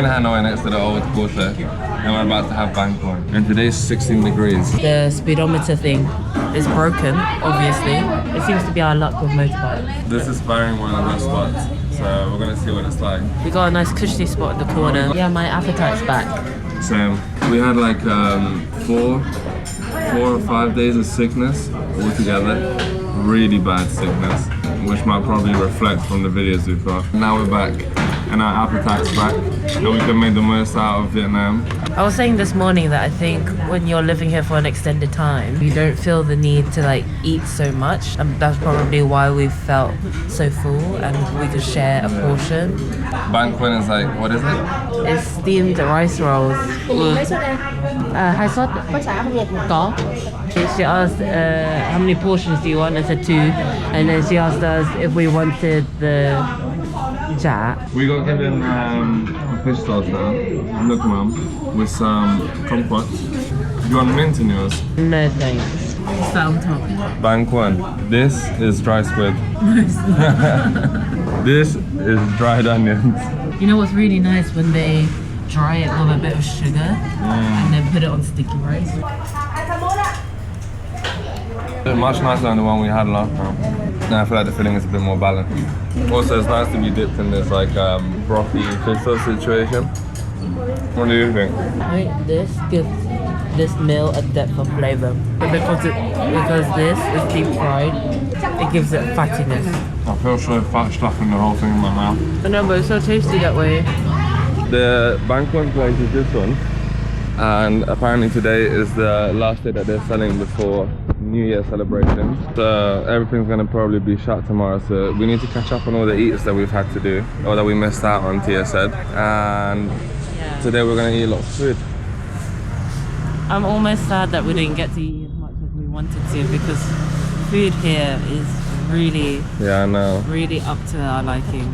in Hanoi next to the old quarter, and we're about to have Bangkok. And today's 16 degrees. The speedometer thing is broken, obviously. It seems to be our luck with motorbikes. This is firing one of those spots, so we're gonna see what it's like. We got a nice cushy spot in the corner. Yeah, my appetite's back. So we had like 4 or 5 days of sickness altogether. Really bad sickness, which might probably reflect from the videos we've got. Now we're back, and our appetite's back, and we can make the most out of Vietnam. I was saying this morning that I think when you're living here for an extended time, you don't feel the need to like eat so much, and that's probably why we felt so full and we could share a portion. Bang Quan is like, what is it? It's steamed rice rolls. Hai sốt có. She asked how many portions do you want? I said 2, and then she asked us if we wanted the chả. We got given fish sauce now. Look, mum, with some kumquat. Do you want mint in yours? No thanks. What's that on top? Bang Quan. This is dry squid. This is dried onions. You know what's really nice when they dry it with a bit of sugar and then put it on sticky rice. Much nicer than the one we had last time. Now I feel like the filling is a bit more balanced. Also, it's nice to be dipped in this like brothy fish sauce situation. What do you think? I think this gives this meal a depth of flavor. Because this is deep fried, it gives it fattiness. I feel so fat stuffing the whole thing in my mouth. I know, but it's so tasty that way. The Bang Quan place is this one, and apparently today is the last day that they're selling before New Year celebrations. So everything's gonna probably be shut tomorrow, so we need to catch up on all the eats that we've had to do, or that we missed out on, Tia said. And today we're gonna eat a lot of food. I'm almost sad that we didn't get to eat as much as we wanted to, because food here is really, yeah, I know, really up to our liking.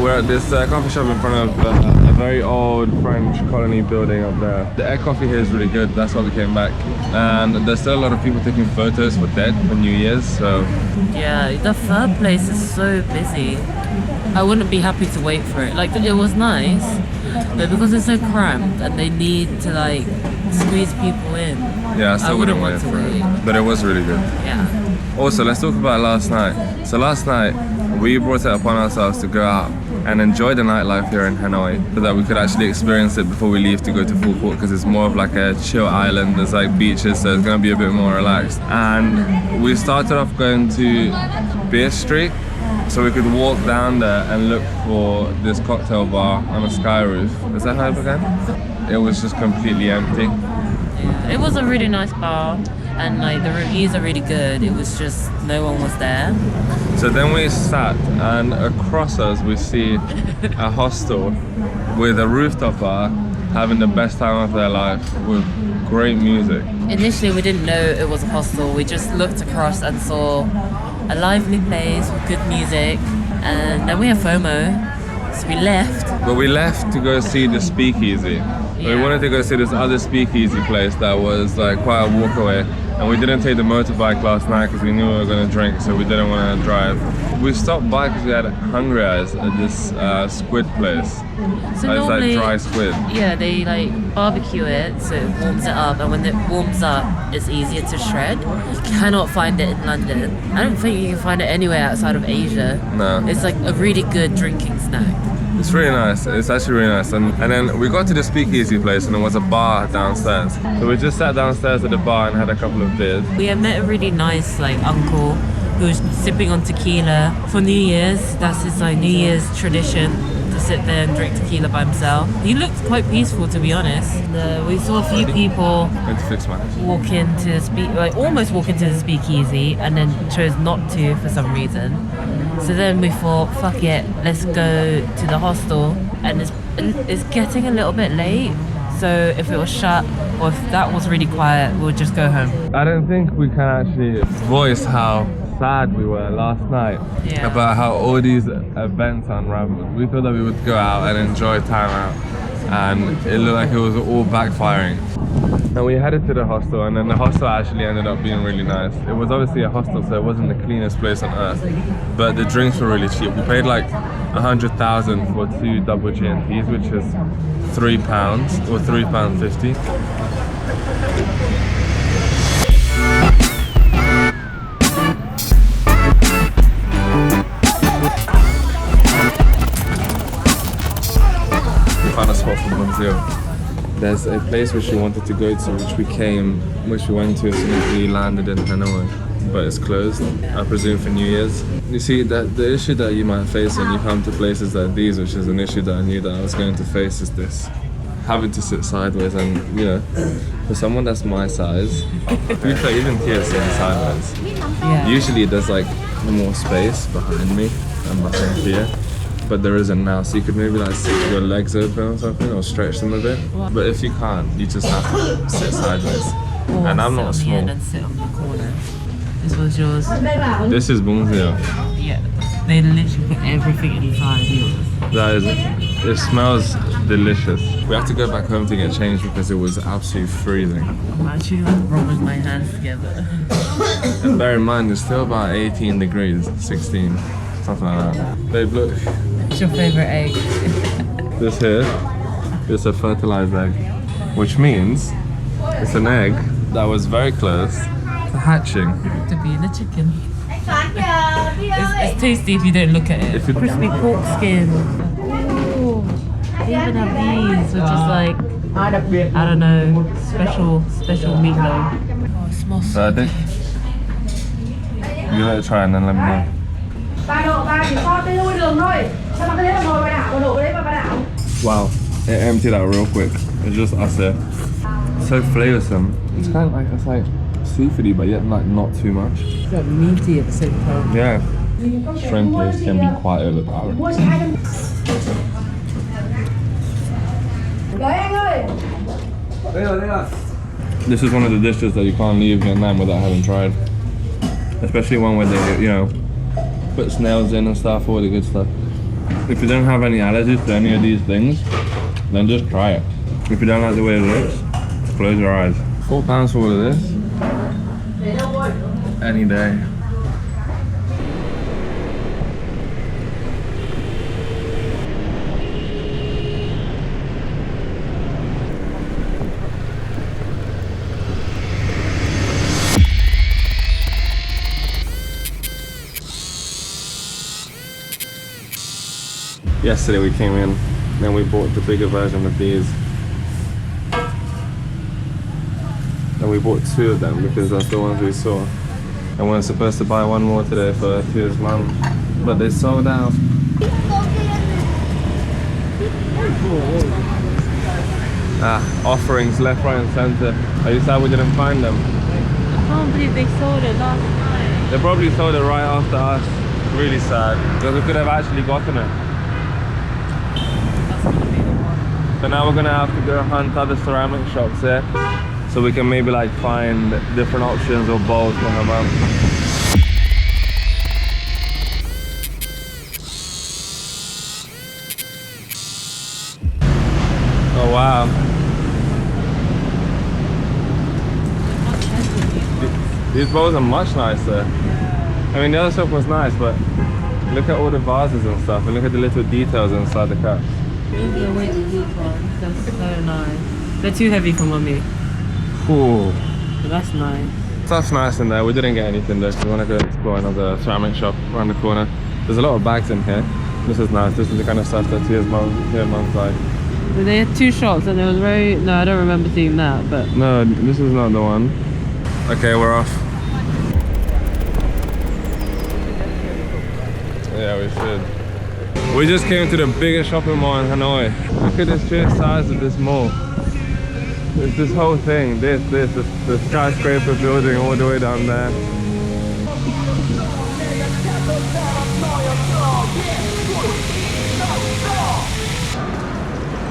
We're at this coffee shop in front of a very old French colony building up there. The air coffee here is really good, that's why we came back. And there's still a lot of people taking photos for Dead for New Year's, so... Yeah, the third place is so busy. I wouldn't be happy to wait for it. Like, it was nice, but because it's so cramped and they need to like squeeze people in. Yeah, I still wouldn't wait for it. But it was really good. Yeah. Also, let's talk about last night. So last night, we brought it upon ourselves to go out and enjoy the nightlife here in Hanoi, so that we could actually experience it before we leave to go to Phu Quoc, because it's more of like a chill island. There's like beaches, so it's gonna be a bit more relaxed. And we started off going to Beer Street, so we could walk down there and look for this cocktail bar on a sky roof. Is that how it began? It was just completely empty. Yeah, it was a really nice bar, and like the reviews are really good. It was just no one was there. So then we sat, and across us we see a hostel with a rooftop bar having the best time of their life with great music. Initially we didn't know it was a hostel. We just looked across and saw a lively place with good music, and then we had FOMO, so we left. But we left to go see the speakeasy. Yeah. We wanted to go see this other speakeasy place that was like quite a walk away, and we didn't take the motorbike last night because we knew we were going to drink, so we didn't want to drive. We stopped by because we had hungry eyes at this squid place. So it's normally, like dry squid. Yeah, they like barbecue it, so it warms it up, and when it warms up, it's easier to shred. You cannot find it in London. I don't think you can find it anywhere outside of Asia. No. It's like a really good drinking snack. It's really nice. It's actually really nice. And then we got to the speakeasy place, and there was a bar downstairs. So we just sat downstairs at the bar and had a couple of beers. We had met a really nice like uncle who was sipping on tequila for New Year's. That's his like New Year's tradition, to sit there and drink tequila by himself. He looked quite peaceful, to be honest. We saw a few people walk into almost walk into the speakeasy, and then chose not to for some reason. So then we thought, fuck it, let's go to the hostel, and it's getting a little bit late, So if it was shut or if that was really quiet, we'll just go home. I don't think we can actually voice how sad we were last night about how all these events unraveled. We thought that we would go out and enjoy time out, and it looked like it was all backfiring. And we headed to the hostel, and then the hostel actually ended up being really nice. It was obviously a hostel, so it wasn't the cleanest place on earth, but the drinks were really cheap. We paid like 100,000 for 2 double G&Ts, which is £3 or £3.50. We found a spot for Bún Riêu. There's a place which we wanted to go to, which we went to as soon as we landed in Hanoi, but it's closed, I presume for New Year's. You see, that the issue that you might face when you come to places like these, which is an issue that I knew that I was going to face, is this. Having to sit sideways, and you know, for someone that's my size, even here sitting sideways, usually there's like more space behind me and behind here. But there isn't now, so you could maybe like sit your legs open or something, or stretch them a bit. But if you can't, you just have to sit sideways. Or and I'm not small. And sit on the corner. This was yours. This is Bún Riêu. Yeah, they literally put everything inside yours. That is, it smells delicious. We have to go back home to get changed because it was absolutely freezing. I'm actually like rubbing my hands together. And bear in mind, it's still about 18 degrees, 16, something like that. Babe, look. What's your favorite egg? This here is a fertilized egg, which means it's an egg that was very close to hatching. To being a chicken. It's tasty if you don't look at it. If you crispy pork skin. Oh, they even have these, which is like, I don't know, special meatloaf. Oh, it smells so I think you let it try and then let me know. Wow, it emptied out real quick. It's just us there. So flavoursome. It's kind of like, it's like seafoody, but yet like not too much. It's like meaty at the same time. Yeah. Shrimp paste can be quite overpowering. This is one of the dishes that you can't leave Vietnam without having tried. Especially one where they, you know, put snails in and stuff, all the good stuff. If you don't have any allergies to any of these things, then just try it. If you don't like the way it looks, close your eyes. £4 for all of this? Any day. Yesterday we came in, then we bought the bigger version of these. And we bought 2 of them because that's the ones we saw. And we're supposed to buy one more today for Tia's mum, but they sold out. Offerings left, right and centre. Are you sad we didn't find them? I can't believe they sold it last night. They probably sold it right after us. Really sad, because we could have actually gotten it. So now we're gonna have to go hunt other ceramic shops here, so we can maybe like find different options or bowls for her mum. Oh wow. These bowls are much nicer. I mean, the other stuff was nice, but look at all the vases and stuff, and look at the little details inside the cups. Maybe I went to these ones. That's so nice. They're too heavy for mummy. Cool. But that's nice. Stuff's nice in there. We didn't get anything though. We want to go explore another ceramic shop around the corner. There's a lot of bags in here. This is nice. This is the kind of stuff that Tia's mum's like. But they had 2 shops and it was very... No, I don't remember seeing that, but... No, this is not the one. Okay, we're off. Yeah, we should. We just came to the biggest shopping mall in Hanoi. Look at the sheer size of this mall. It's this whole thing, the skyscraper building all the way down there.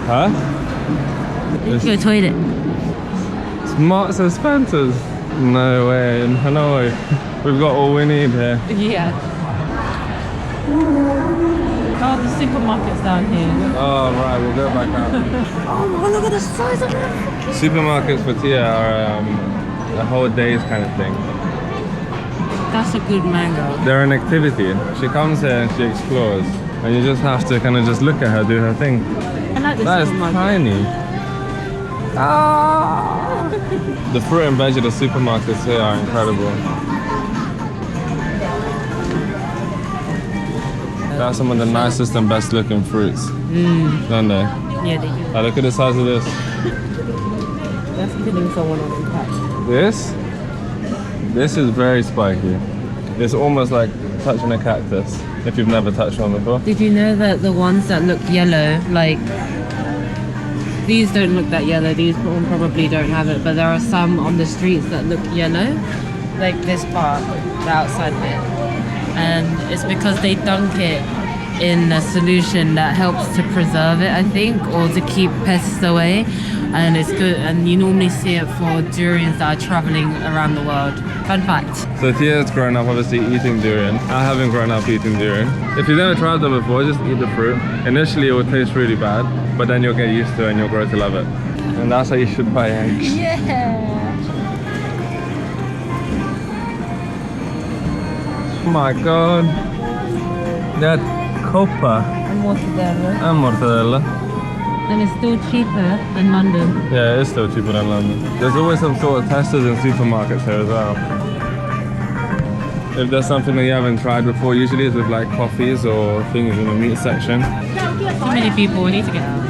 Huh? Let's go toilet. Marks and Spencer's. No way, in Hanoi. We've got all we need here. Yeah. Oh, the supermarket's down here. Oh, right, we'll go back out. Oh my god, look at the size of it. Supermarkets for Tia are a whole day's kind of thing. That's a good mango. They're an activity. She comes here and she explores. And you just have to kind of just look at her do her thing. I like this That is supermarket. tiny. Ah! The fruit and veg at the supermarkets here are incredible. They are some of the nicest and best looking fruits, don't they? Yeah, they do. Look at the size of this. That's killing someone on impact. This is very spiky. It's almost like touching a cactus, if you've never touched one before. Did you know that the ones that look yellow, like these don't look that yellow, these one probably don't have it, but there are some on the streets that look yellow, like this part, the outside bit. And it's because they dunk it in a solution that helps to preserve it, I think, or to keep pests away. And it's good, and you normally see it for durians that are traveling around the world. Fun fact. So Tia's grown up obviously eating durian. I haven't grown up eating durian. If you've never tried them before, just eat the fruit. Initially it will taste really bad, but then you'll get used to it and you'll grow to love it. And that's how you should buy eggs. Yeah. Oh my god. That coppa And mortadella. and mortadella. And it's still cheaper than London. Yeah, it is still cheaper than London. There's always some sort of testers in supermarkets here as well. If there's something that you haven't tried before, usually it's with like coffees or things in the meat section. Too many people, we need to get out.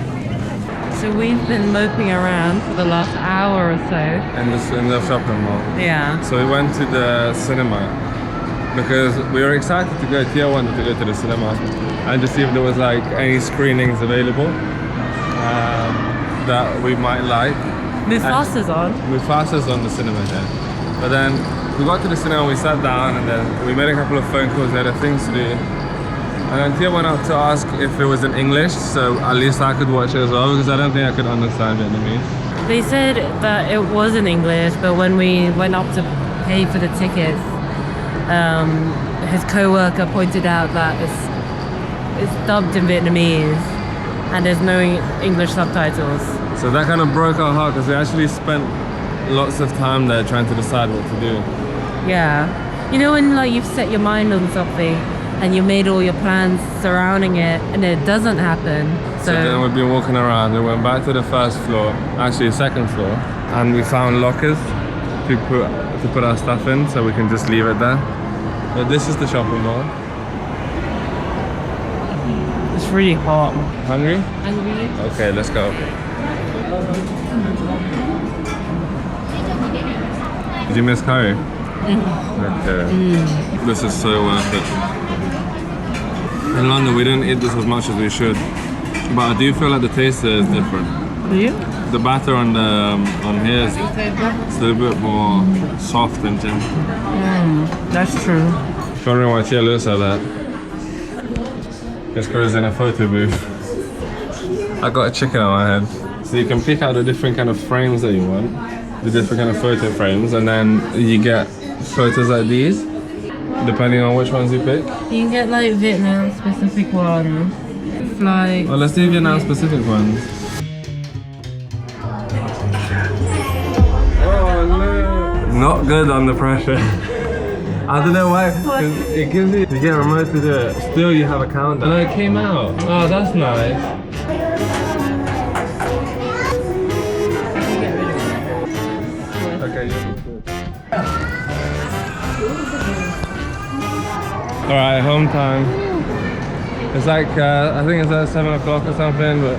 So we've been moping around for the last hour or so. In the shopping mall. Yeah. So we went to the cinema because we were excited to go. Tia wanted to go to the cinema and to see if there was like any screenings available that we might like. Mufasa's on. Mufasa's on the cinema here. But then we got to the cinema, we sat down and then we made a couple of phone calls, there are things to do. And then Tia went up to ask if it was in English, so at least I could watch it as well, because I don't think I could understand Vietnamese. They said that it was in English, but when we went up to pay for the tickets, his co-worker pointed out that it's dubbed in Vietnamese and there's no English subtitles. So that kind of broke our heart, because we actually spent lots of time there trying to decide what to do. Yeah. You know when like you've set your mind on something and you made all your plans surrounding it and it doesn't happen. So then we've been walking around, we went back to the first floor, actually second floor, and we found lockers to put our stuff in so we can just leave it there. But this is the shopping mall. It's really hot. Hungry? Hungry? Okay, let's go. Did you miss curry? Okay. This is so worth it. In London, we didn't eat this as much as we should, but I do feel like the taste there is different. Do you? The batter on here is it's a little bit more soft and gentle. That's true. If you're wondering why Tia looks like that, it's because it's in a photo booth. I got a chicken on my head. So you can pick out the different kind of frames that you want, the different kind of photo frames, and then you get photos like these, depending on which ones you pick. You can get like Vietnam specific ones. It's like Well, let's do Vietnam specific ones. Oh no! Not good under pressure. I don't know why, because it gives you get a remote to do it. Still, you have a countdown. And it came out. Oh, that's nice. Okay, you're good. Alright, home time. It's like, I think it's at 7 o'clock or something, but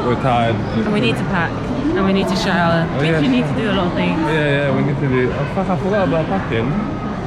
we're tired. and we need to pack and we need to shower. We yeah. actually need to do a lot of things. Yeah, we need to do. Oh fuck, I forgot about packing.